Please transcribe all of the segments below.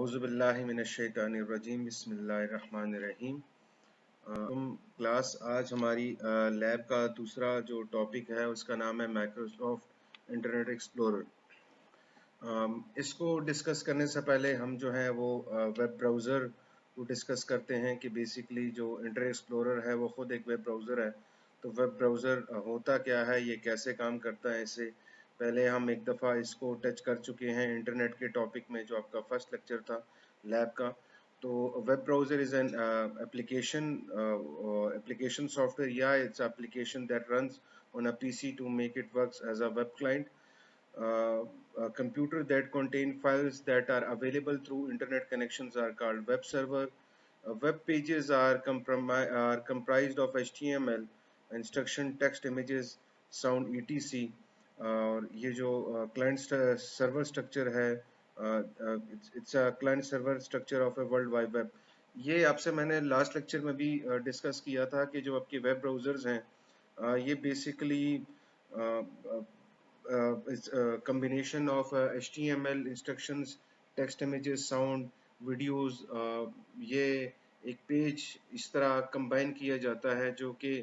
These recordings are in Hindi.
औज़ुबिल्लाहि मिनश्शैतानिर्रजीम बिस्मिल्लाहिर्रहमानिर्रहीम। क्लास आज हमारी लैब का दूसरा जो टॉपिक है उसका नाम है माइक्रोसॉफ्ट इंटरनेट एक्सप्लोरर। इसको डिस्कस करने से पहले हम जो है वो वेब ब्राउज़र को डिस्कस करते हैं कि बेसिकली जो इंटरनेट एक्सप्लोरर है वो ख़ुद एक वेब ब्राउज़र है। तो वेब ब्राउज़र होता क्या है, ये कैसे काम करता है, इससे पहले हम एक दफ़ा इसको टच कर चुके हैं इंटरनेट के टॉपिक में, जो आपका फर्स्ट लेक्चर था लैब का। तो web browser is an application software, yeah, it's application that runs on a PC to make it works as a web client. A computer that contain files that are available through internet connections are called web server. Web pages are comprised of HTML, instruction, text, images, sound, etc. और ये जो क्लाइंट सर्वर स्ट्रक्चर है, it's a client server structure of a world wide web. ये आपसे मैंने लास्ट लेक्चर में भी डिस्कस किया था कि जो आपके वेब ब्राउज़र्स हैं, ये basically it's a combination of HTML instructions, text images, sound, videos। ये एक पेज इस तरह कंबाइन किया जाता है जो कि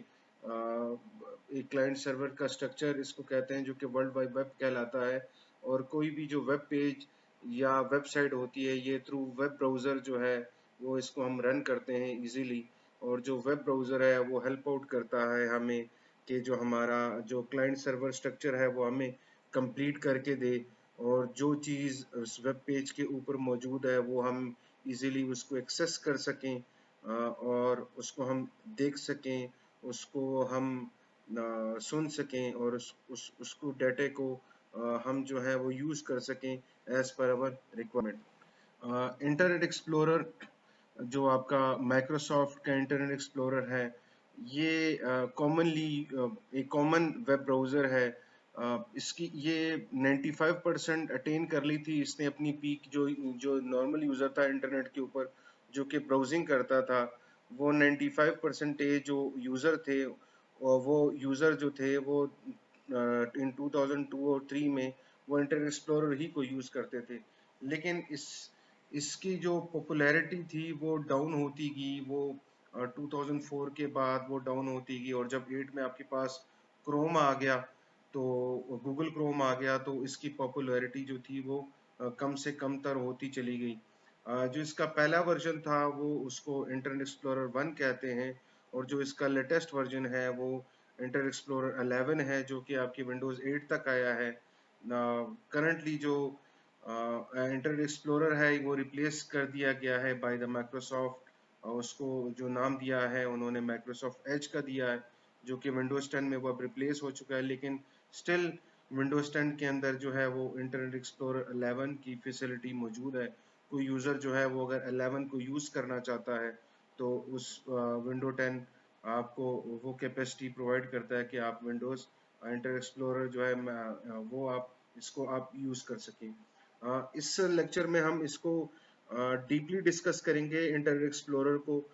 एक क्लाइंट सर्वर का स्ट्रक्चर इसको कहते हैं, जो कि वर्ल्ड वाइड वेब कहलाता है। और कोई भी जो वेब पेज या वेबसाइट होती है, ये थ्रू वेब ब्राउज़र जो है वो इसको हम रन करते हैं इजीली। और जो वेब ब्राउज़र है वो हेल्प आउट करता है हमें कि जो हमारा जो क्लाइंट सर्वर स्ट्रक्चर है वो हमें कंप्लीट करके दे, और जो चीज़ उस वेब पेज के ऊपर मौजूद है वो हम इजीली उसको एक्सेस कर सकें, और उसको हम देख सकें, उसको हम सुन सकें, और उसको डाटे को हम जो है वो यूज़ कर सकें as per hour requirement. Internet explorer जो आपका माइक्रोसॉफ्ट का इंटरनेट एक्सप्लोरर है, ये कॉमनली एक कॉमन वेब ब्राउज़र है। इसकी ये 95% अटेन कर ली थी इसने अपनी पीक। जो नॉर्मल यूज़र था इंटरनेट के ऊपर जो कि ब्राउजिंग करता था, वो 95% जो यूज़र थे, और वो यूज़र जो थे वो इन 2002 और 3 में वो इंटरनेट एक्सप्लोरर ही को यूज़ करते थे। लेकिन इसकी जो पॉपुलैरिटी थी वो डाउन होती गई। वो 2004 के बाद वो डाउन होती गई, और जब 8 में आपके पास क्रोम आ गया, तो गूगल क्रोम आ गया, तो इसकी पॉपुलैरिटी जो थी वो कम से कम तर होती चली गई। जो इसका पहला वर्जन था वो उसको इंटरनेट एक्सप्लोरर 1 कहते हैं, और जो इसका लेटेस्ट वर्जन है वो इंटरनेट एक्सप्लोरर 11 है, जो कि आपकी विंडोज़ 8 तक आया है। करंटली जो इंटरनेट एक्सप्लोरर है वो रिप्लेस कर दिया गया है बाय द माइक्रोसॉफ्ट। उसको जो नाम दिया है उन्होंने माइक्रोसॉफ्ट एज का दिया है, जो कि विंडोज़ 10 में वो अब रिप्लेस हो चुका है। लेकिन स्टिल विंडोज़ 10 के अंदर जो है वो इंटरनेट एक्सप्लोरर 11 की फैसिलिटी मौजूद है। कोई यूज़र जो है वो अगर 11 को यूज़ करना चाहता है तो उस विंडो 10 आपको वो कैपेसिटी प्रोवाइड करता है कि आप विंडोज़ इंटरनेट एक्सप्लोरर जो है वो आप इसको आप यूज़ कर सकें। इस लेक्चर में हम इसको डीपली डिस्कस करेंगे इंटरनेट एक्सप्लोरर को।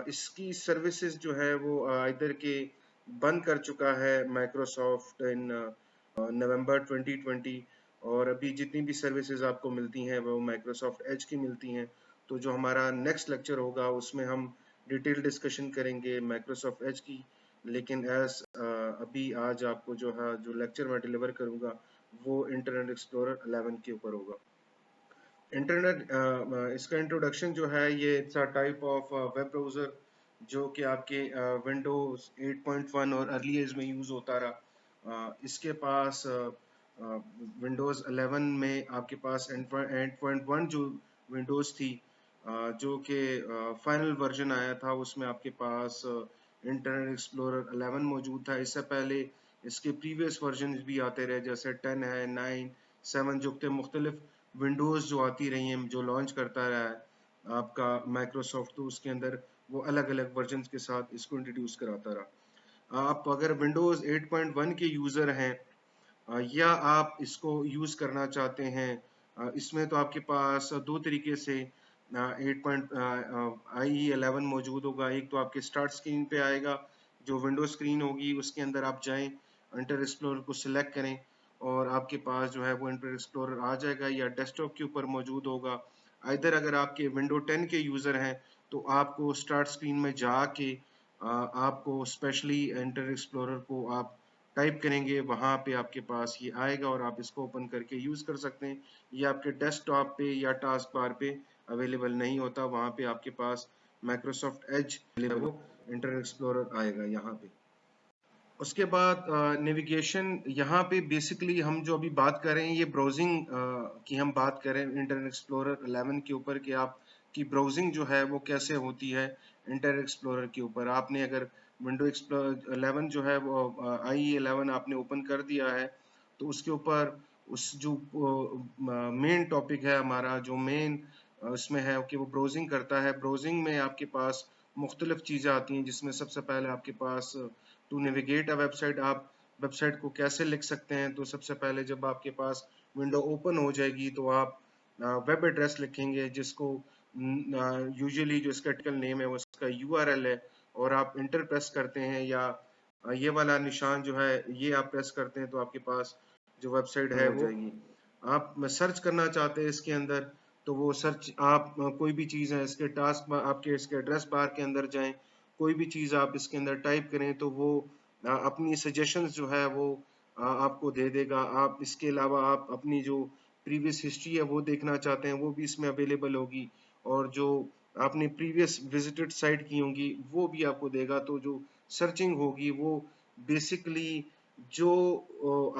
इसकी सर्विसेज जो है वो इधर के बंद कर चुका है माइक्रोसॉफ्ट इन नवंबर 2020, और अभी जितनी भी सर्विसेज आपको मिलती हैं वो माइक्रोसॉफ्ट एज की मिलती हैं। तो जो हमारा नेक्स्ट लेक्चर होगा उसमें हम डिटेल डिस्कशन करेंगे माइक्रोसॉफ्ट एज की। लेकिन अभी आज आपको जो है जो लेक्चर मैं डिलीवर करूँगा वो इंटरनेट एक्सप्लोरर 11 के ऊपर होगा। इंटरनेट इसका इंट्रोडक्शन जो है, ये it's a type of web browser जो कि आपके विंडोज़ 8.1 और अर्लीज में यूज़ होता रहा। इसके पास विंडोज़ 11 में आपके पास 8.1 जो विंडोज़ थी, जो कि फाइनल वर्जन आया था, उसमें आपके पास इंटरनेट एक्सप्लोरर 11 मौजूद था। इससे पहले इसके प्रीवियस वर्जन भी आते रहे, जैसे 10 है, 9, 7, जो कि मुख्तलिफ विंडोज़ जो आती रही हैं, जो लॉन्च करता रहा है आपका माइक्रोसॉफ्ट, तो उसके अंदर वो अलग अलग वर्जन के साथ इसको इंट्रोड्यूस कराता रहा। आप अगर विंडोज़ 8.1 के यूज़र हैं या आप इसको यूज़ करना चाहते हैं, इसमें तो आपके पास दो तरीके से 11 मौजूद होगा। एक तो आपके स्टार्ट स्क्रीन पे आएगा, जो विंडो स्क्रीन होगी उसके अंदर आप जाएं, इंटरनेट एक्सप्लोरर को सिलेक्ट करें, और आपके पास जो है वो इंटरनेट एक्सप्लोरर आ जाएगा, या डेस्कटॉप के ऊपर मौजूद होगा। इधर अगर आपके विंडो 10 के यूज़र हैं तो आपको स्टार्ट स्क्रीन में जाके आपको स्पेशली इंटरनेट एक्सप्लोरर को आप टाइप करेंगे, वहाँ पे आपके पास ये आएगा और आप इसको ओपन करके यूज़ कर सकते हैं। ये आपके डेस्कटॉप पे या टास्क बार पे अवेलेबल नहीं होता, वहाँ पे आपके पास माइक्रोसॉफ्ट एज वो इंटरनेट एक्सप्लोरर आएगा यहाँ पे। उसके बाद नेविगेशन, यहाँ पे बेसिकली हम जो अभी बात कर रहे हैं ये ब्राउजिंग की हम बात करें इंटरनेट एक्सप्लोरर 11 के ऊपर कि आप की ब्राउजिंग जो है वो कैसे होती है इंटरनेट एक्सप्लोरर के ऊपर। आपने अगर विंडो एक्सप्लोरर 11 जो है वो IE11 आपने ओपन कर दिया है तो उसके ऊपर उस जो मेन टॉपिक है हमारा, जो मेन उसमें है कि वो ब्राउजिंग करता है। ब्राउजिंग में आपके पास मुख्तलिफ चीज़ें आती हैं, जिसमें सबसे पहले आपके पास टू नेविगेट अ वेबसाइट, आप वेबसाइट को कैसे लिख सकते हैं। तो सबसे पहले जब आपके पास विंडो ओपन हो जाएगी तो आप वेब एड्रेस लिखेंगे, जिसको यूजुअली जो इसका टिपिकल नेम है वो इसका URL है, और आप इंटर प्रेस करते हैं या ये वाला निशान जो है ये आप प्रेस करते हैं तो आपके पास जो वेबसाइट है वो जाएगी। आप सर्च करना चाहते हैं इसके अंदर तो वो सर्च आप कोई भी चीज़ है इसके टास्क आपके इसके एड्रेस बार के अंदर जाएं, कोई भी चीज़ आप इसके अंदर टाइप करें तो वो अपनी सजेशंस जो है वो आपको दे देगा। आप इसके अलावा आप अपनी जो प्रीवियस हिस्ट्री है वो देखना चाहते हैं वो भी इसमें अवेलेबल होगी, और जो आपने प्रीवियस विजिटेड साइट की होंगी वो भी आपको देगा। तो जो सर्चिंग होगी वो बेसिकली जो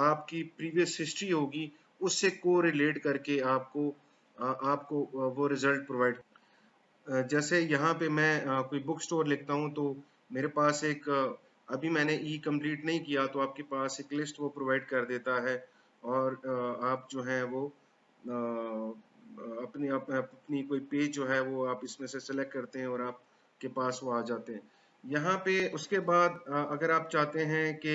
आपकी प्रीवियस हिस्ट्री होगी उससे को रिलेट करके आपको वो रिजल्ट प्रोवाइड। जैसे यहाँ पे मैं कोई बुक स्टोर लिखता हूँ तो मेरे पास एक अभी मैंने ई कंप्लीट नहीं किया तो आपके पास एक लिस्ट वो प्रोवाइड कर देता है, और आप जो है वो अपनी कोई पेज जो है वो आप इसमें से सेलेक्ट करते हैं और आपके पास वो आ जाते हैं यहाँ पे। उसके बाद अगर आप चाहते हैं कि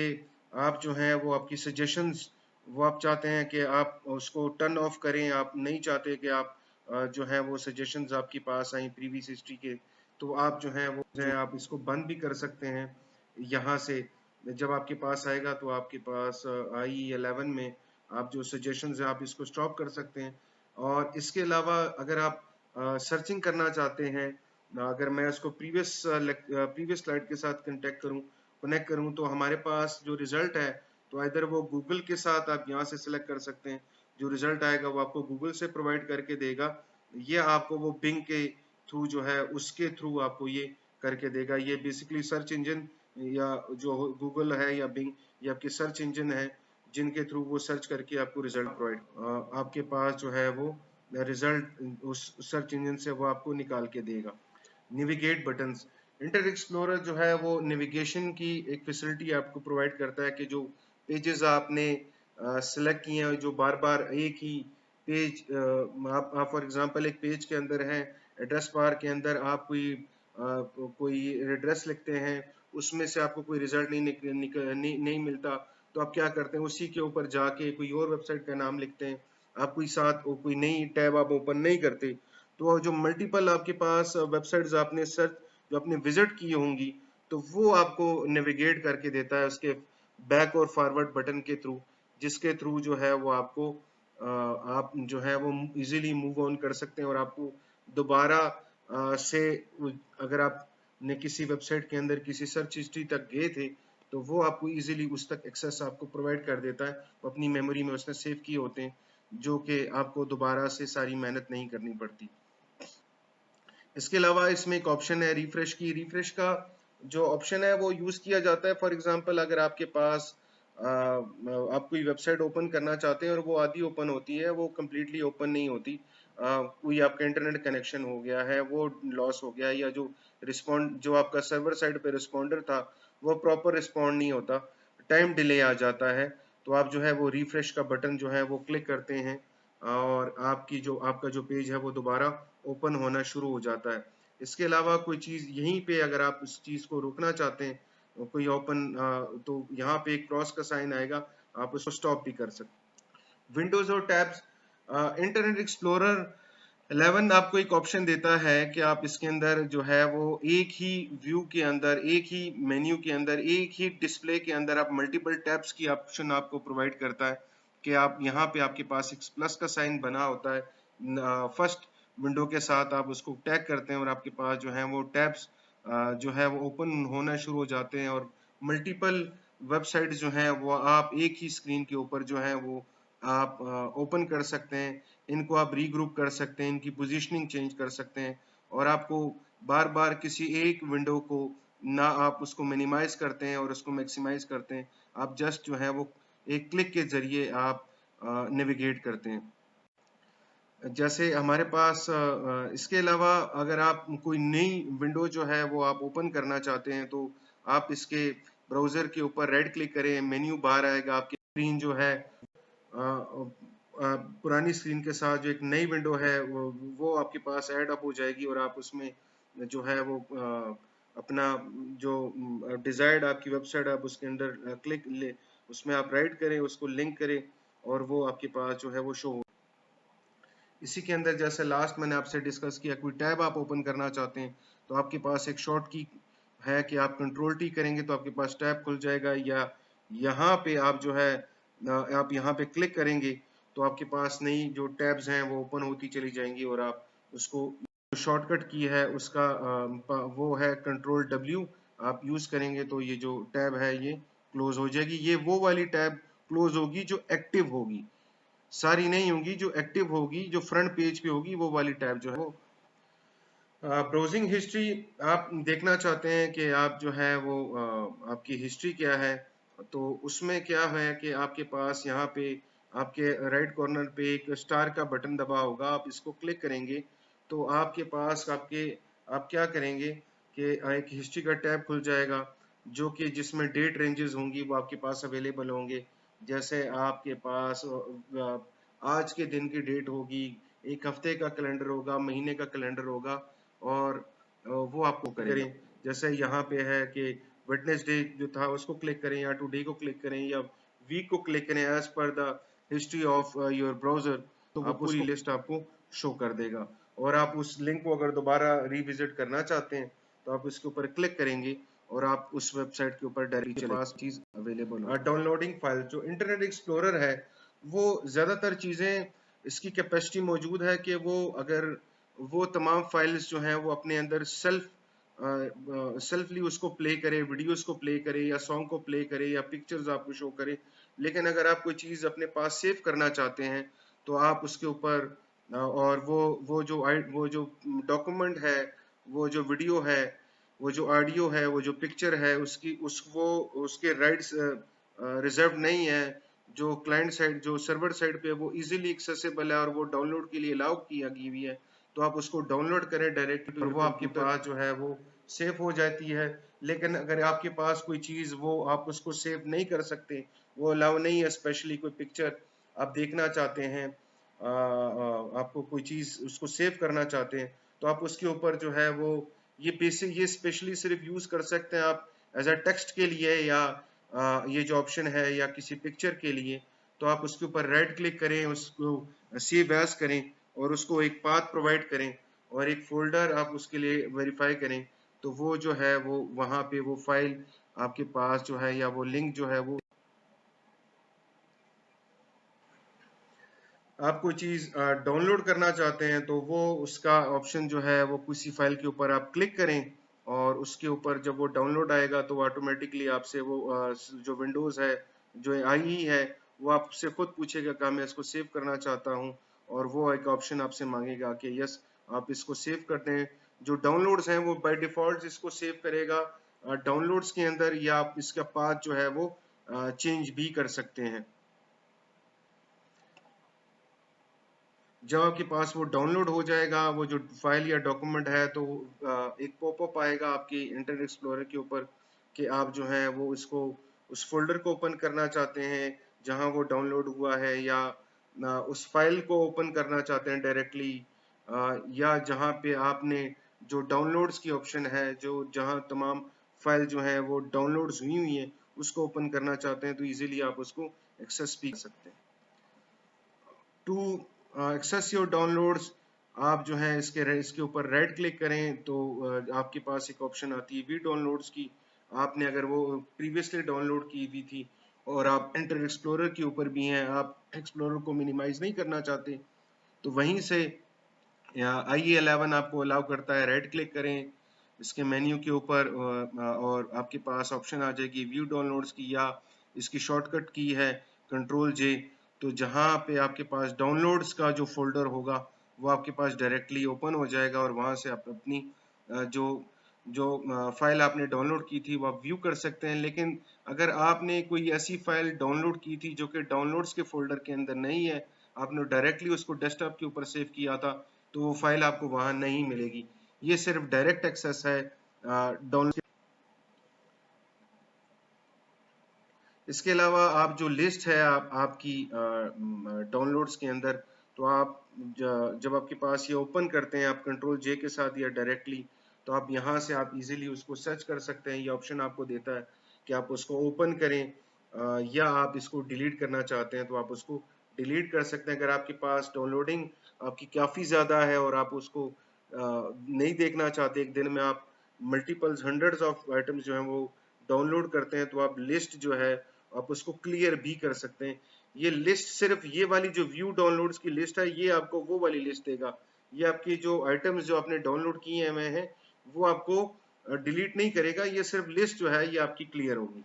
आप जो है वो आपकी सजेशंस वो आप चाहते हैं कि आप उसको टर्न ऑफ करें, आप नहीं चाहते कि आप जो है वो सजेशंस आपके पास आई प्रीवियस हिस्ट्री के, तो आप जो है वो जो है आप इसको बंद भी कर सकते हैं यहाँ से। जब आपके पास आएगा तो आपके पास IE11 में आप जो सजेशंस है आप इसको स्टॉप कर सकते हैं। और इसके अलावा अगर आप सर्चिंग करना चाहते हैं, अगर मैं इसको प्रीवियस स्लाइड के साथ कनेक्ट करूं तो हमारे पास जो रिजल्ट है तो इधर वो गूगल के साथ आप यहाँ से सिलेक्ट कर सकते हैं। जो रिजल्ट आएगा वो आपको गूगल से प्रोवाइड करके देगा, ये आपको वो बिंग के थ्रू जो है उसके थ्रू आपको ये करके देगा। ये बेसिकली सर्च इंजन या जो गूगल है या बिंग, ये आपके सर्च इंजन है जिनके थ्रू वो सर्च करके आपको रिजल्ट प्रोवाइड आपके पास जो है वो रिजल्ट उस सर्च इंजन से वो आपको निकाल के देगा। नेविगेट बटन्स, इंटरनेट एक्सप्लोरर जो है वो नेविगेशन की एक फैसिलिटी आपको प्रोवाइड करता है कि जो पेजेस आपने सेलेक्ट किए हैं जो बार बार एक ही पेज आप फॉर एग्जांपल एक पेज के अंदर हैं, एड्रेस बार के अंदर आप कोई एड्रेस लिखते हैं उसमें से आपको कोई रिजल्ट नहीं मिलता, तो आप क्या करते हैं उसी के ऊपर जाके कोई और वेबसाइट का नाम लिखते हैं, आप कोई साथ कोई नई टैब आप ओपन नहीं करते। तो जो मल्टीपल आपके पास वेबसाइट्स आपने सर्च जो आपने विजिट की होंगी तो वो आपको नेविगेट करके देता है उसके बैक और फॉरवर्ड बटन के थ्रू, जिसके थ्रू जो है वो आपको आप जो है वो इजीली मूव ऑन कर सकते हैं, और आपको दोबारा से अगर आप ने किसी वेबसाइट के अंदर किसी सर्च हिस्ट्री तक गए थे तो वो आपको इजीली उस तक एक्सेस आपको प्रोवाइड कर देता है, अपनी मेमोरी में उसने सेव किए होते हैं जो कि आपको दोबारा से सारी मेहनत नहीं करनी पड़ती। इसके अलावा इसमें एक ऑप्शन है रिफ्रेश की। रिफ्रेश का जो ऑप्शन है वो यूज किया जाता है फॉर एग्जांपल अगर आपके पास आप कोई वेबसाइट ओपन करना चाहते हैं और वो आधी ओपन होती है, वो कम्प्लीटली ओपन नहीं होती, कोई आपका इंटरनेट कनेक्शन हो गया है वो लॉस हो गया, या जो रिस्पॉन्ड जो आपका सर्वर साइड पे रिस्पॉन्डर था वो प्रॉपर रिस्पॉन्ड नहीं होता, टाइम डिले आ जाता है, तो आप जो है वो रिफ्रेश का बटन जो है वो क्लिक करते हैं और आपका जो पेज है वो दोबारा ओपन होना शुरू हो जाता है। इसके अलावा कोई चीज़ यहीं पे अगर आप इस चीज़ को रोकना चाहते हैं कोई ओपन तो यहाँ पे एक क्रॉस का साइन आएगा, आप उसको स्टॉप भी कर सकते। विंडोज और टैब्स, इंटरनेट एक्सप्लोरर 11 आपको एक ऑप्शन देता है कि आप इसके अंदर जो है वो एक ही व्यू के अंदर एक ही मेन्यू के अंदर एक ही डिस्प्ले के अंदर आप मल्टीपल टैब्स की ऑप्शन आपको प्रोवाइड करता है कि आप यहाँ पे आपके पास एक प्लस का साइन बना होता है, फर्स्ट विंडो के साथ आप उसको टैग करते हैं और आपके पास जो है वो टैब्स जो है वो ओपन होना शुरू हो जाते हैं और मल्टीपल वेबसाइट जो हैं वो आप एक ही स्क्रीन के ऊपर जो है वो आप ओपन कर सकते हैं। इनको आप रीग्रुप कर सकते हैं, इनकी पोजीशनिंग चेंज कर सकते हैं और आपको बार बार किसी एक विंडो को ना आप उसको मिनिमाइज करते हैं और उसको मैक्सिमाइज करते हैं, आप जस्ट जो है वो एक क्लिक के जरिए आप नेविगेट करते हैं। जैसे हमारे पास इसके अलावा अगर आप कोई नई विंडो जो है वो आप ओपन करना चाहते हैं तो आप इसके ब्राउज़र के ऊपर राइट क्लिक करें, मेन्यू बार आएगा, आपकी स्क्रीन जो है पुरानी स्क्रीन के साथ जो एक नई विंडो है वो आपके पास ऐड अप हो जाएगी और आप उसमें जो है वो अपना जो डिजायर्ड आपकी वेबसाइट आप उसके अंदर क्लिक ले उसमें आप राइट करें, उसको लिंक करें और वो आपके पास जो है वो शो हो। इसी के अंदर जैसे लास्ट मैंने आपसे डिस्कस किया, कोई टैब आप ओपन करना चाहते हैं तो आपके पास एक शॉर्ट की है कि आप कंट्रोल टी करेंगे तो आपके पास टैब खुल जाएगा, या यहाँ पे आप जो है आप यहाँ पे क्लिक करेंगे तो आपके पास नई जो टैब्स हैं वो ओपन होती चली जाएंगी और आप उसको शॉर्टकट की है उसका वो है कंट्रोल डब्ल्यू, आप यूज करेंगे तो ये जो टैब है ये क्लोज हो जाएगी। ये वो वाली टैब क्लोज होगी जो एक्टिव होगी, सारी नहीं होंगी, जो एक्टिव होगी जो फ्रंट पेज पे होगी वो वाली टैब जो है वो। ब्राउजिंग हिस्ट्री आप देखना चाहते हैं कि आप जो है वो आपकी हिस्ट्री क्या है, तो उसमें क्या है कि आपके पास यहाँ पे आपके राइट कॉर्नर पे एक स्टार का बटन दबा होगा, आप इसको क्लिक करेंगे तो आपके पास आप क्या करेंगे कि एक हिस्ट्री का टैब खुल जाएगा जो कि जिसमें डेट रेंजेस होंगी वो आपके पास अवेलेबल होंगे। जैसे आपके पास आज के दिन की डेट होगी, एक हफ्ते का कैलेंडर होगा, महीने का कैलेंडर होगा और वो आपको करें। जैसे यहाँ पे है कि वेडनेसडे जो था उसको क्लिक करें या टुडे को क्लिक करें या वीक को क्लिक करें as per the history of your browser, तो वो पूरी लिस्ट आपको शो कर देगा। और आप उस लिंक को अगर दोबारा रिविजिट करना चाहते हैं तो आप इसके ऊपर क्लिक करेंगे और आप उस वेबसाइट के ऊपर डायरेक्टली चले पास चीज अवेलेबल हो। डाउनलोडिंग फाइल जो इंटरनेट एक्सप्लोरर है वो ज्यादातर चीजें इसकी कैपेसिटी मौजूद है कि वो अगर वो तमाम फाइल्स जो हैं वो अपने अंदर सेल्फली उसको प्ले करे, वीडियोस को प्ले करे या सॉन्ग को प्ले करे या पिक्चर्स आपको शो करे। लेकिन अगर आप कोई चीज अपने पास सेव करना चाहते हैं तो आप उसके ऊपर और वो जो डॉक्यूमेंट है, वो जो वीडियो है, वो जो ऑडियो है, वो जो पिक्चर है उसके राइट्स रिजर्व नहीं है। जो क्लाइंट साइड जो सर्वर साइड पे वो इजीली एक्सेसिबल है और वो डाउनलोड के लिए अलाउ किया गई हुई है, तो आप उसको डाउनलोड करें डायरेक्ट और वो आपके पास जो है वो सेव हो जाती है। लेकिन अगर आपके पास कोई चीज़ वो आप उसको सेव नहीं कर सकते, वो अलाउ नहीं है, स्पेशली कोई पिक्चर आप देखना चाहते हैं, आपको कोई चीज़ उसको सेव करना चाहते हैं तो आप उसके ऊपर जो है वो ये स्पेशली सिर्फ यूज़ कर सकते हैं आप एज अ टेक्स्ट के लिए या ये जो ऑप्शन है या किसी पिक्चर के लिए। तो आप उसके ऊपर राइट क्लिक करें, उसको सेव एज करें और उसको एक पाथ प्रोवाइड करें और एक फोल्डर आप उसके लिए वेरीफाई करें, तो वो जो है वो वहाँ पे वो फाइल आपके पास जो है या वो लिंक जो है वो आप कोई चीज़ डाउनलोड करना चाहते हैं तो वो उसका ऑप्शन जो है वो किसी फाइल के ऊपर आप क्लिक करें और उसके ऊपर जब वो डाउनलोड आएगा तो ऑटोमेटिकली आपसे वो जो विंडोज़ है जो आई ही है वो आपसे खुद पूछेगा कि मैं इसको सेव करना चाहता हूँ और वो एक ऑप्शन आपसे मांगेगा कि यस आप इसको सेव कर दें। जो डाउनलोड्स हैं वो बाय डिफ़ॉल्ट इसको सेव करेगा डाउनलोड्स के अंदर, या आप इसका पाथ जो है वो चेंज भी कर सकते हैं। जब आपके पास वो डाउनलोड हो जाएगा वो जो फाइल या डॉक्यूमेंट है तो एक पॉपअप आएगा आपकी इंटरनेट एक्सप्लोरर के ऊपर कि आप जो है वो इसको उस फोल्डर को ओपन करना चाहते हैं जहां वो डाउनलोड हुआ है, या उस फाइल को ओपन करना चाहते हैं डायरेक्टली, या जहां पे आपने जो डाउनलोड्स की ऑप्शन है जो जहां तमाम फाइल जो है वो डाउनलोड्स हुई हुई हैं उसको ओपन करना चाहते हैं तो इजीली आप उसको एक्सेस भी कर सकते हैं। टू एक्सेस योर डाउनलोड्स आप जो है इसके ऊपर राइट क्लिक करें तो आपके पास एक ऑप्शन आती है वी डाउनलोड्स की। आपने अगर वो प्रीवियसली डाउनलोड की हुई थी और आप इंटर एक्सप्लोरर के ऊपर भी हैं, आप एक्सप्लोरर को मिनिमाइज नहीं करना चाहते, तो वहीं से IE11 आपको अलाउ करता है, राइट क्लिक करें इसके मेन्यू के ऊपर और आपके पास ऑप्शन आ जाएगी व्यू डाउनलोड्स की, या इसकी शॉर्टकट की है कंट्रोल जे। तो जहाँ पे आपके पास डाउनलोड्स का जो फोल्डर होगा वो आपके पास डायरेक्टली ओपन हो जाएगा और वहाँ से आप अपनी जो जो फाइल आपने डाउनलोड की थी वो आप व्यू कर सकते हैं। लेकिन अगर आपने कोई ऐसी फाइल डाउनलोड की थी जो कि डाउनलोड्स के फोल्डर के अंदर नहीं है, आपने डायरेक्टली उसको डेस्कटॉप के ऊपर सेव किया था, तो वो फाइल आपको वहाँ नहीं मिलेगी। ये सिर्फ डायरेक्ट एक्सेस है डाउनलोड। इसके अलावा आप जो लिस्ट है आपकी डाउनलोड्स के अंदर, तो आप जब आपके पास ये ओपन करते हैं आप कंट्रोल जे के साथ या डायरेक्टली, तो आप यहाँ से आप इजीली उसको सर्च कर सकते हैं। ये ऑप्शन आपको देता है कि आप उसको ओपन करें या आप इसको डिलीट करना चाहते हैं तो आप उसको डिलीट कर सकते हैं। अगर आपके पास डाउनलोडिंग आपकी काफ़ी ज़्यादा है और आप उसको नहीं देखना चाहते, एक दिन में आप मल्टीपल्स हंड्रेड्स ऑफ आइटम्स जो हैं वो डाउनलोड करते हैं, तो आप लिस्ट जो है आप उसको क्लियर भी कर सकते हैं। ये लिस्ट सिर्फ ये वाली जो व्यू डाउनलोड्स की लिस्ट है ये आपको वो वाली लिस्ट देगा। ये आपकी जो आइटम्स जो आपने डाउनलोड किए हुए हैं वो आपको डिलीट नहीं करेगा, ये सिर्फ लिस्ट जो है ये आपकी क्लियर होगी।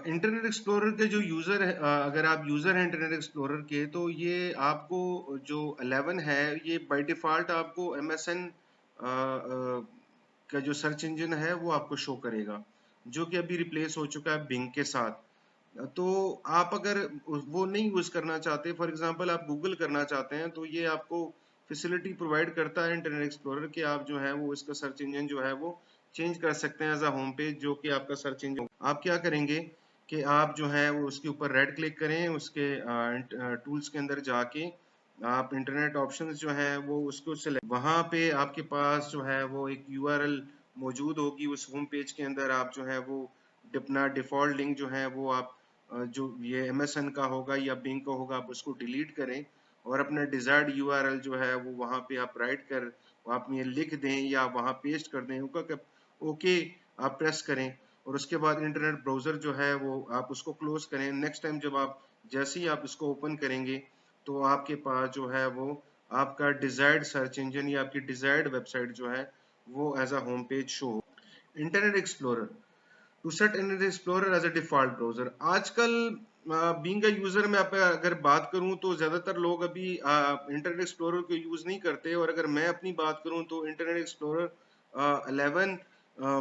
इंटरनेट एक्सप्लोरर के जो यूज़र है, अगर आप यूज़र हैं इंटरनेट एक्सप्लोरर के, तो ये आपको जो 11 है ये बाय डिफ़ॉल्ट आपको MSN का जो सर्च इंजन है वो आपको शो करेगा, जो कि अभी रिप्लेस हो चुका है बिंग के साथ। तो आप अगर वो नहीं यूज़ करना चाहते, फॉर एग्जांपल आप गूगल करना चाहते हैं, तो ये आपको फैसिलिटी प्रोवाइड करता है इंटरनेट एक्सप्लोरर कि आप जो है वो इसका सर्च इंजन जो है वो चेंज कर सकते हैं एज अ होम पेज, जो कि आपका सर्च इंजन। आप क्या करेंगे कि आप जो है वो उसके ऊपर राइट क्लिक करें, उसके टूल्स के अंदर जाके आप इंटरनेट ऑप्शंस जो है वो उसको सिलेक्ट, वहाँ पे आपके पास जो है वो एक URL मौजूद होगी उस होम पेज के अंदर। आप जो है वो अपना डिफ़ॉल्ट लिंक जो है वो आप जो ये MSN का होगा या बिंग का होगा आप उसको डिलीट करें और अपना डिजायर्ड URL जो है वो वहाँ पे आप राइट कर आप ये लिख दें या वहाँ पेस्ट कर दें। ओके आप प्रेस करें और उसके बाद इंटरनेट ब्राउज़र जो है वो आप उसको क्लोज करें। नेक्स्ट टाइम जब आप जैसे ही आप इसको ओपन करेंगे तो आपके पास जो है वो आपका डिजायर्ड सर्च इंजन या आपकी डिजायर्ड वेबसाइट जो है वो as a home page show. Internet explorer to set internet explorer as a default browser. आजकल बीइंग अ यूजर में आप अगर बात करूं तो ज्यादातर लोग अभी इंटरनेट एक्सप्लोरर को यूज नहीं करते, और अगर मैं अपनी बात करूं तो इंटरनेट एक्सप्लोरर 11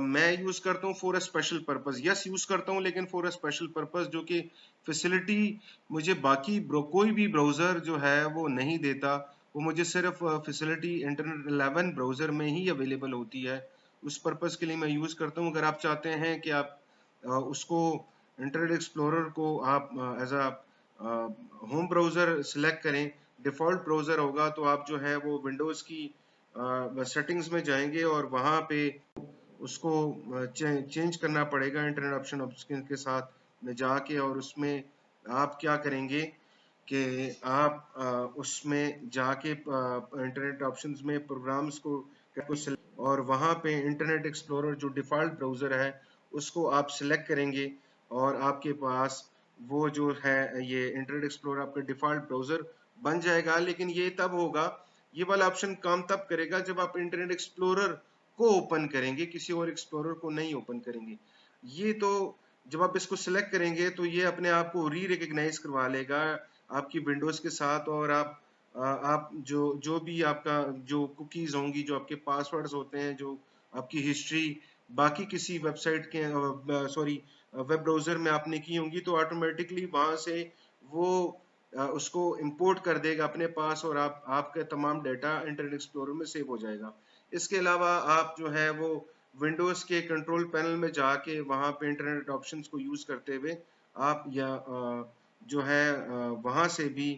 मैं यूज करता हूं for a special purpose. Yes use करता हूं लेकिन फॉर अ स्पेशल पर्पस, जो कि फैसिलिटी मुझे बाकी कोई भी ब्राउजर जो है वो नहीं देता। वो मुझे सिर्फ फैसिलिटी इंटरनेट 11 ब्राउजर में ही अवेलेबल होती है। उस पर्पस के लिए मैं यूज करता हूँ। अगर आप चाहते हैं कि आप उसको इंटरनेट एक्सप्लोरर को आप as a home browser select करें, डिफ़ॉल्ट ब्राउज़र होगा, तो आप जो है वो विंडोज़ की सेटिंग्स में जाएंगे और वहाँ पे उसको चेंज करना पड़ेगा इंटरनेट ऑप्शन के साथ में जाके, और उसमें आप क्या करेंगे कि आप उसमें जाके इंटरनेट ऑप्शंस में प्रोग्राम्स को और वहाँ पे इंटरनेट एक्सप्लोरर जो डिफ़ॉल्ट ब्राउज़र है उसको आप सिलेक्ट करेंगे और आपके पास वो जो है ये इंटरनेट एक्सप्लोरर आपका डिफ़ॉल्ट ब्राउज़र बन जाएगा। लेकिन ये तब होगा, ये वाला ऑप्शन काम तब करेगा जब आप इंटरनेट एक्सप्लोरर को ओपन करेंगे, किसी और एक्सप्लोरर को नहीं ओपन करेंगे। ये तो जब आप इसको सिलेक्ट करेंगे तो ये अपने आप को रिकग्नाइज करवा लेगा आपकी विंडोज़ के साथ, और आप जो भी आपका जो कुकीज़ होंगी, जो आपके पासवर्ड्स होते हैं, जो आपकी हिस्ट्री बाकी किसी वेबसाइट के सॉरी वेब ब्राउज़र में आपने की होंगी, तो ऑटोमेटिकली वहाँ से वो उसको इंपोर्ट कर देगा अपने पास और आपका तमाम डाटा इंटरनेट एक्सप्लोरर में सेव हो जाएगा। इसके अलावा आप जो है वो विंडोज़ के कंट्रोल पैनल में जाके वहाँ पे इंटरनेट ऑप्शंस को यूज़ करते हुए आप या जो है वहाँ से भी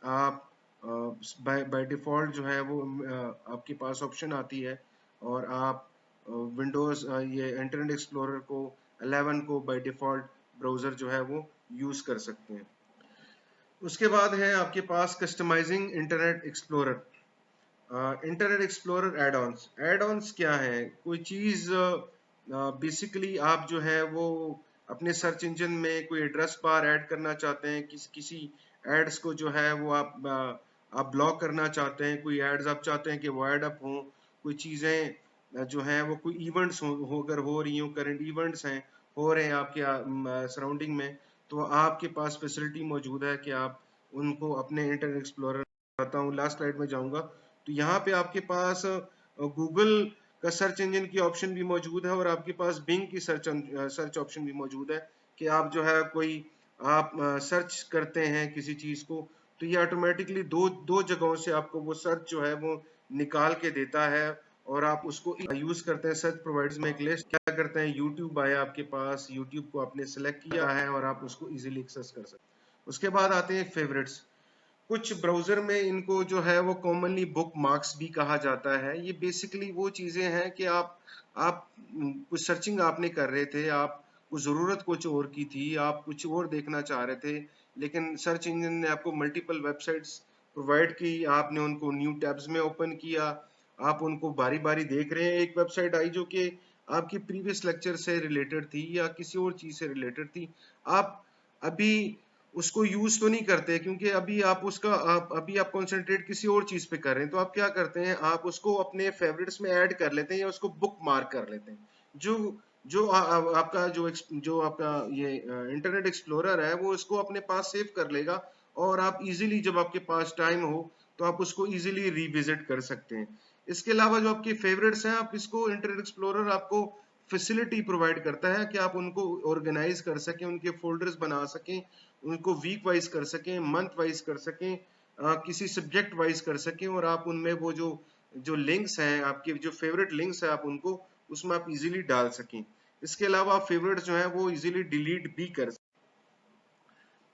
आप बाय डिफ़ॉल्ट जो है वो आपके पास ऑप्शन आती है और आप विंडोज़ ये इंटरनेट एक्सप्लोरर को 11 को बाय डिफ़ॉल्ट ब्राउज़र जो है वो यूज़ कर सकते हैं। उसके बाद है आपके पास customizing Internet Explorer. Internet Explorer add ons क्या है? कोई चीज़ बेसिकली आप जो है वो अपने सर्च इंजन में कोई एड्रेस बार ऐड करना चाहते हैं, किसी एड्स को जो है वो आप आप ब्लॉक करना चाहते हैं, कोई एड्स आप चाहते हैं कि वो ऐड अप हों, कोई चीज़ें जो हैं वो कोई इवेंट्स हो अगर हो रही हो, करंट इवेंट्स हैं हो रहे हैं आपके सराउंडिंग में, तो आपके पास फैसिलिटी मौजूद है कि आप उनको अपने इंटरनेट एक्सप्लोरर, आता हूँ लास्ट स्लाइड में जाऊंगा, तो यहाँ पे आपके पास गूगल का सर्च इंजन की ऑप्शन भी मौजूद है और आपके पास बिंग की सर्च ऑप्शन भी मौजूद है कि आप जो है कोई आप सर्च करते हैं किसी चीज को, तो ये ऑटोमेटिकली दो दो जगहों से आपको वो सर्च जो है वो निकाल के देता है और आप उसको यूज करते हैं। सर्च प्रोवाइडर्स में एक लिस्ट क्या करते हैं, यूट्यूब आया आपके पास, यूट्यूब को आपने सेलेक्ट किया है और आप उसको इजीली एक्सेस कर सकते हैं। उसके बाद आते हैं फेवरेट्स। कुछ ब्राउजर में इनको जो है वो कॉमनली बुक मार्क्स भी कहा जाता है। ये बेसिकली वो चीजें हैं कि आप कुछ सर्चिंग आपने कर रहे थे, आप कुछ जरूरत कुछ और की थी, आप कुछ और देखना चाह रहे थे, लेकिन सर्च इंजन ने आपको मल्टीपल वेबसाइट्स प्रोवाइड की, आपने उनको न्यू टैब्स में ओपन किया, आप उनको बारी बारी देख रहे हैं। एक वेबसाइट आई जो कि आपकी प्रीवियस लेक्चर से रिलेटेड थी या किसी और चीज से रिलेटेड थी, आप अभी उसको यूज तो नहीं करते क्योंकि अभी आप कंसंट्रेट किसी और चीज पे कर रहे हैं, तो आप क्या करते हैं, आप उसको अपने फेवरेट्स में ऐड कर लेते हैं या उसको बुक मार्क कर लेते हैं। जो जो आपका जो आपका ये इंटरनेट एक्सप्लोरर है वो इसको अपने पास सेव कर लेगा और आप इजीली जब आपके पास टाइम हो तो आप उसको इजीली रिविजिट कर सकते हैं। इसके अलावा जो आपके फेवरेट्स हैं, आप इसको इंटरनेट एक्सप्लोरर आपको फैसिलिटी प्रोवाइड करता है कि आप उनको ऑर्गेनाइज कर सकें, उनके फोल्डर्स बना सकें, उनको वीक वाइज कर सकें, मंथ वाइज कर सकें, किसी सब्जेक्ट वाइज कर सकें, और आप उनमें वो जो जो लिंक्स हैं, आपके जो फेवरेट लिंक्स हैं, आप उनको उसमें आप इजीली डाल सकें। इसके अलावा आप फेवरेट जो है वो इजीली डिलीट भी कर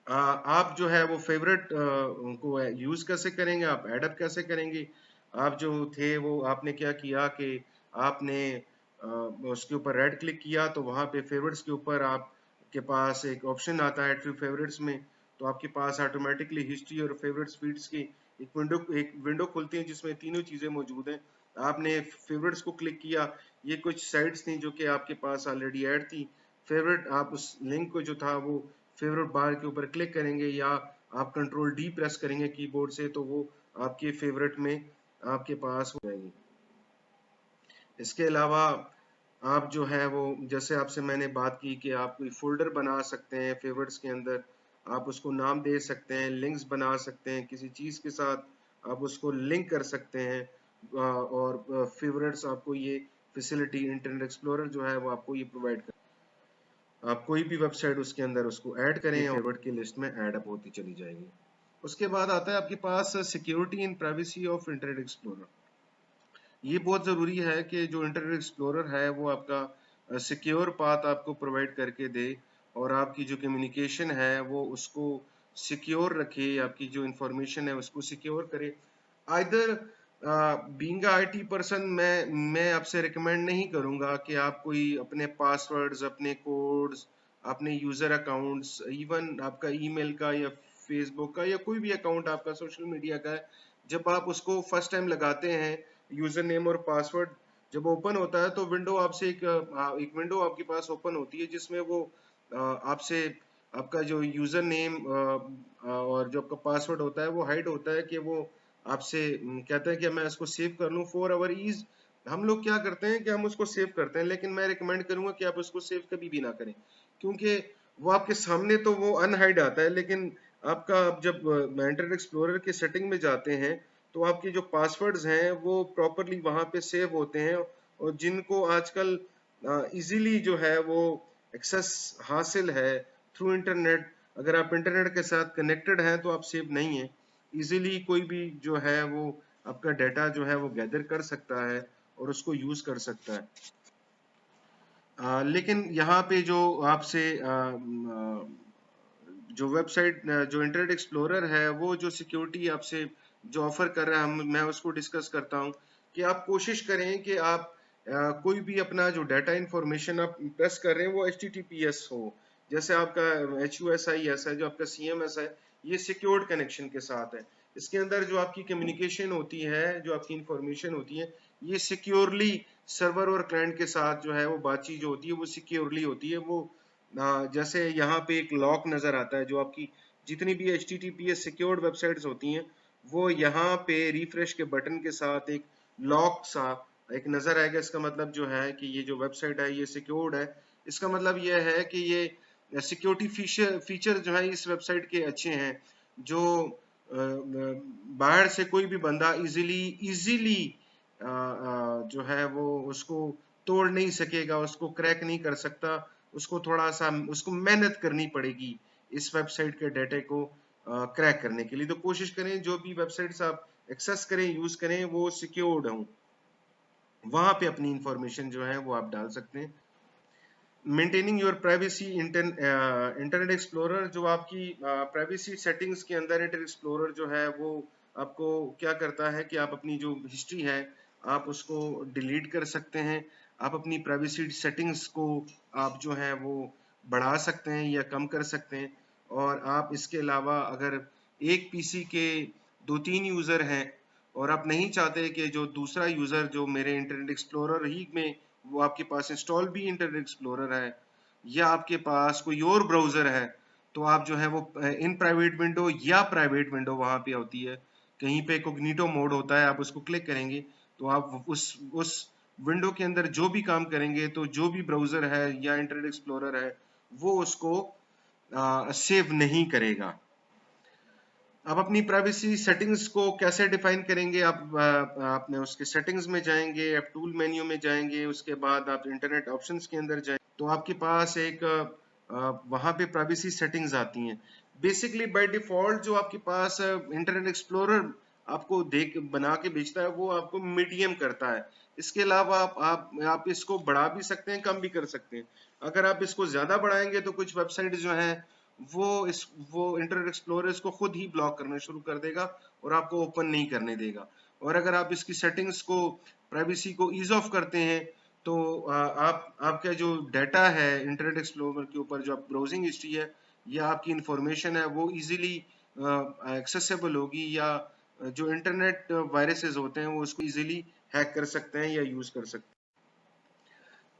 आप जो है वो फेवरेट को यूज कैसे करेंगे, आप एडअप कैसे करेंगे। आप जो थे वो आपने क्या किया कि आपने उसके ऊपर राइट क्लिक किया तो वहां पे फेवरेट्स के ऊपर आपके पास एक ऑप्शन आता है ट्रू फेवरेट्स में, तो आपके पास ऑटोमेटिकली हिस्ट्री और फेवरेट्स फीड्स की एक विंडो खुलती है जिसमें तीनों चीजें मौजूद हैं। आपने फेवरेट्स को क्लिक किया, ये कुछ साइट्स थी जो कि आपके पास ऑलरेडी ऐड थी। फेवरेट आप उस लिंक को जो था वो फेवरेट बार के ऊपर क्लिक करेंगे या आप कंट्रोल डी प्रेस करेंगे कीबोर्ड से तो वो आपके फेवरेट में आपके पास हो जाएंगी। इसके अलावा आप जो है वो जैसे आपसे मैंने बात की कि आप कोई फोल्डर बना सकते हैं फेवरेट्स के अंदर, आप उसको नाम दे सकते हैं, लिंक्स बना सकते हैं, किसी चीज के साथ आप उसको लिंक कर सकते हैं, और फेवरेट्स आपको ये फैसिलिटी इंटरनेट एक्सप्लोरर जो है वो आपको ये प्रोवाइड कर, आप कोई भी वेबसाइट उसके अंदर उसको ऐड करें और फेवरेट की लिस्ट में ऐड अप होती चली जाएगी। उसके बाद आता है आपके पास security and privacy of Internet Explorer. ये बहुत ज़रूरी है कि जो इंटरनेट एक्सप्लोरर है वो आपका सिक्योर पाथ आपको प्रोवाइड करके दे और आपकी जो कम्युनिकेशन है वो उसको सिक्योर रखे, आपकी जो इंफॉर्मेशन है उसको सिक्योर करे। आइदर बीइंग आईटी पर्सन मैं आपसे रिकमेंड नहीं करूंगा कि आप कोई अपने पासवर्ड्स, अपने कोड्स, अपने यूजर अकाउंट्स, इवन आपका ईमेल का या फेसबुक का या कोई भी अकाउंट आपका सोशल मीडिया का है, जब आप उसको फर्स्ट टाइम लगाते हैं यूजर नेम और पासवर्ड जब ओपन होता है तो विंडो आपसे एक विंडो आपके पास ओपन होती है जिसमें वो आपसे आपका जो यूजर नेम और जो आपका पासवर्ड होता है वो हाइड होता है कि वो आपसे कहते हैं कि मैं इसको सेव कर लूं फॉर अवर ईज। हम लोग क्या करते हैं कि हम उसको सेव करते हैं, लेकिन मैं रिकमेंड करूंगा कि आप उसको सेव कभी भी ना करें क्योंकि वो आपके सामने तो वो अनहाइड आता है, लेकिन आपका आप जब इंटरनेट एक्सप्लोरर के सेटिंग में जाते हैं तो आपके जो पासवर्ड्स हैं वो प्रॉपरली वहां पे सेव होते हैं और जिनको आजकल इजीली जो है वो एक्सेस हासिल है थ्रू इंटरनेट। अगर आप इंटरनेट के साथ कनेक्टेड हैं तो आप सेव नहीं है, इजीली कोई भी जो है वो आपका डाटा जो है वो गैदर कर सकता है और उसको यूज कर सकता है। लेकिन यहाँ पे जो आपसे जो वेबसाइट जो इंटरनेट एक्सप्लोरर है वो जो सिक्योरिटी आपसे जो ऑफर कर रहा है मैं उसको डिस्कस करता हूँ कि आप कोशिश करें कि आप कोई भी अपना जो डाटा इंफॉर्मेशन आप प्रेस कर रहे हैं वो HTTPS हो। जैसे आपका HUSIS है, जो आपका CMS है, ये सिक्योर्ड कनेक्शन के साथ है। इसके अंदर जो आपकी कम्युनिकेशन होती है, जो आपकी इंफॉर्मेशन होती है, ये सिक्योरली सर्वर और क्लाइंट के साथ जो है वो बातचीत जो होती है वो सिक्योरली होती है। वो जैसे यहाँ पे एक लॉक नजर आता है, जो आपकी जितनी भी HTTPS सिक्योर्ड वेबसाइट्स होती हैं वो यहाँ पे रिफ्रेश के बटन के साथ एक लॉक सा एक नजर आएगा। इसका मतलब जो है कि ये जो वेबसाइट है ये सिक्योर्ड है। इसका मतलब ये है कि ये सिक्योरिटी फीचर जो है इस वेबसाइट के अच्छे हैं, जो बाहर से कोई भी बंदा इजीली जो है वो उसको तोड़ नहीं सकेगा, उसको क्रैक नहीं कर सकता। उसको थोड़ा सा उसको मेहनत करनी पड़ेगी इस वेबसाइट के डाटा को क्रैक करने के लिए। तो कोशिश करें जो भी वेबसाइट्स आप एक्सेस करें, यूज करें, वो सिक्योर्ड हो, वहां पे अपनी इंफॉर्मेशन जो है वो आप डाल सकते हैं। Maintaining your privacy internet explorer, जो आपकी प्राइवेसी सेटिंग्स के अंदर इंटरनेट एक्सप्लोरर जो है वो आपको क्या करता है कि आप अपनी जो हिस्ट्री है आप उसको डिलीट कर सकते हैं। आप अपनी प्राइवेसी सेटिंग्स को आप जो है वो बढ़ा सकते हैं या कम कर सकते हैं। और आप इसके अलावा अगर एक पीसी के 2-3 यूजर हैं और आप नहीं चाहते कि जो दूसरा यूजर जो मेरे इंटरनेट एक्सप्लोरर ही में वो आपके पास इंस्टॉल भी इंटरनेट एक्सप्लोरर है या आपके पास कोई और ब्राउजर है, तो आप जो है वो इन प्राइवेट विंडो या प्राइवेट विंडो वहां पे होती है, कहीं पे कोग्निटो मोड होता है, आप उसको क्लिक करेंगे तो आप उस विंडो के अंदर जो भी काम करेंगे तो जो भी ब्राउजर है या इंटरनेट एक्सप्लोरर है वो उसको सेव नहीं करेगा। आप अपनी प्राइवेसी सेटिंग्स को कैसे डिफाइन करेंगे? आपने उसके सेटिंग्स में जाएंगे, आप टूल मेन्यू में जाएंगे, उसके बाद आप इंटरनेट ऑप्शंस के अंदर जाएंगे तो आपके पास एक वहां पे प्राइवेसी सेटिंग्स आती हैं। बेसिकली बाय डिफॉल्ट जो आपके पास इंटरनेट एक्सप्लोरर आपको देख बना के बेचता है वो आपको मीडियम करता है। इसके अलावा आप इसको बढ़ा भी सकते हैं, कम भी कर सकते हैं। अगर आप इसको ज्यादा बढ़ाएंगे तो कुछ वेबसाइट जो है वो इंटरनेट एक्सप्लोरर इसको खुद ही ब्लॉक करना शुरू कर देगा और आपको ओपन नहीं करने देगा। और अगर आप इसकी सेटिंग्स को प्राइवेसी को ईज ऑफ करते हैं तो आप आपका जो डाटा है इंटरनेट एक्सप्लोरर के ऊपर, जो आप ब्राउजिंग हिस्ट्री है या आपकी इंफॉर्मेशन है वो इजीली एक्सेसिबल होगी, या जो इंटरनेट वायरसेस होते हैं वो उसको इजीली हैक कर सकते हैं या यूज कर सकते हैं।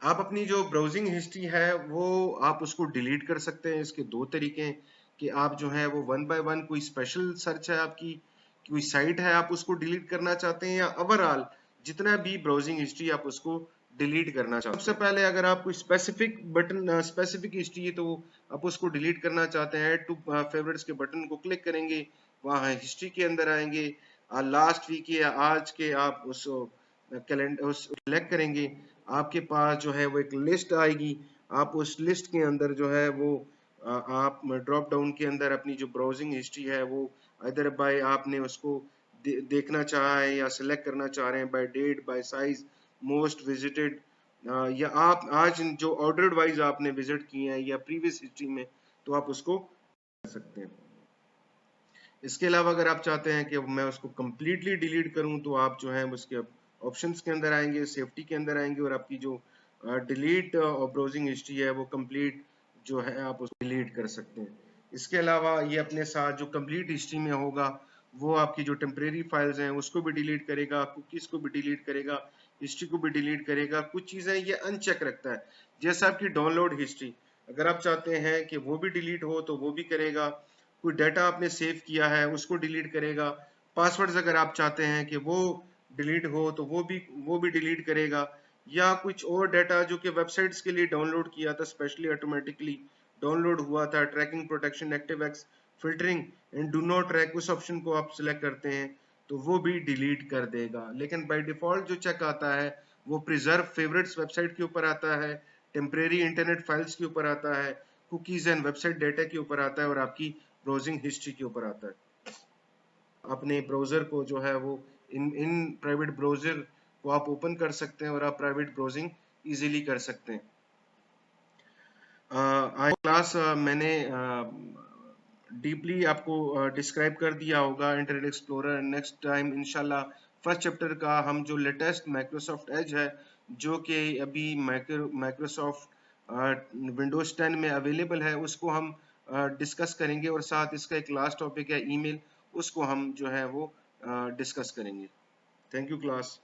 आप अपनी जो ब्राउजिंग हिस्ट्री है वो आप उसको डिलीट कर सकते हैं। इसके दो तरीके हैं कि आप जो है वो वन बाय वन कोई स्पेशल सर्च है आपकी, कोई साइट है आप उसको डिलीट करना चाहते हैं, या ओवरऑल जितना भी ब्राउजिंग हिस्ट्री आप उसको डिलीट करना चाहते हैं। सबसे पहले अगर आप कोई स्पेसिफिक हिस्ट्री है तो आप उसको डिलीट करना चाहते हैं, ऐड टू फेवरेट्स के बटन को क्लिक करेंगे, वहां हिस्ट्री के अंदर आएंगे, लास्ट वीक या आज के आप उस कैलेंडर उस सेलेक्ट करेंगे, आपके पास जो है वो एक लिस्ट आएगी। आप उस लिस्ट के अंदर जो है वो आप ड्रॉप डाउन के अंदर अपनी जो ब्राउजिंग हिस्ट्री है वो इधर बाय आपने उसको देखना चाहा है या सिलेक्ट करना चाह रहे हैं by date, by size, most visited, या आप आज जो ऑर्डर्ड वाइज आपने विजिट किए हैं या प्रीवियस हिस्ट्री में, तो आप उसको कर सकते हैं। इसके अलावा अगर आप चाहते हैं कि मैं उसको कम्प्लीटली डिलीट करूं तो आप जो है उसके ऑप्शंस के अंदर आएंगे, सेफ्टी के अंदर आएंगे और आपकी जो डिलीट ब्राउजिंग हिस्ट्री है वो कंप्लीट जो है आप उसको डिलीट कर सकते हैं। इसके अलावा ये अपने साथ जो कंप्लीट हिस्ट्री में होगा वो आपकी जो टेम्परेरी फाइल्स हैं उसको भी डिलीट करेगा, कुकीज को भी डिलीट करेगा, हिस्ट्री को भी डिलीट करेगा। कुछ चीजें ये अनचेक रखता है, जैसे आपकी डाउनलोड हिस्ट्री, अगर आप चाहते हैं कि वो भी डिलीट हो तो वो भी करेगा। कोई डाटा आपने सेव किया है उसको डिलीट करेगा। पासवर्ड्स अगर आप चाहते हैं कि वो डिलीट हो तो वो भी डिलीट करेगा। या कुछ और डाटा जो कि वेबसाइट्स के लिए डाउनलोड किया था, स्पेशली ऑटोमेटिकली डाउनलोड हुआ था, tracking protection, ActiveX filtering and do not track, उस ऑप्शन को आप सिलेक्ट करते हैं तो वो भी डिलीट कर देगा। लेकिन बाय डिफॉल्ट जो चेक आता है वो प्रिजर्व फेवरेट्स वेबसाइट के ऊपर आता है, टेम्परेरी इंटरनेट फाइल्स के ऊपर आता है, कुकीज एंड वेबसाइट डाटा के ऊपर आता है और आपकी ब्राउजिंग हिस्ट्री के ऊपर आता है। अपने ब्राउजर को जो है वो इन प्राइवेट ब्राउजर को आप ओपन कर सकते हैं और आप प्राइवेट ब्राउजिंग इजीली कर सकते हैं। आज क्लास मैंने डीपली आपको डिस्क्राइब कर दिया होगा इंटरनेट एक्सप्लोरर। नेक्स्ट टाइम इंशाल्लाह फर्स्ट चैप्टर का हम जो लेटेस्ट माइक्रोसॉफ्ट एज है जो कि अभी माइक्रोसॉफ्ट विंडोज 10 में अवेलेबल है उसको हम डिस्कस करेंगे, और साथ इसका एक लास्ट टॉपिक है ईमेल, उसको हम जो है वो डिस्कस करेंगे। Thank you class.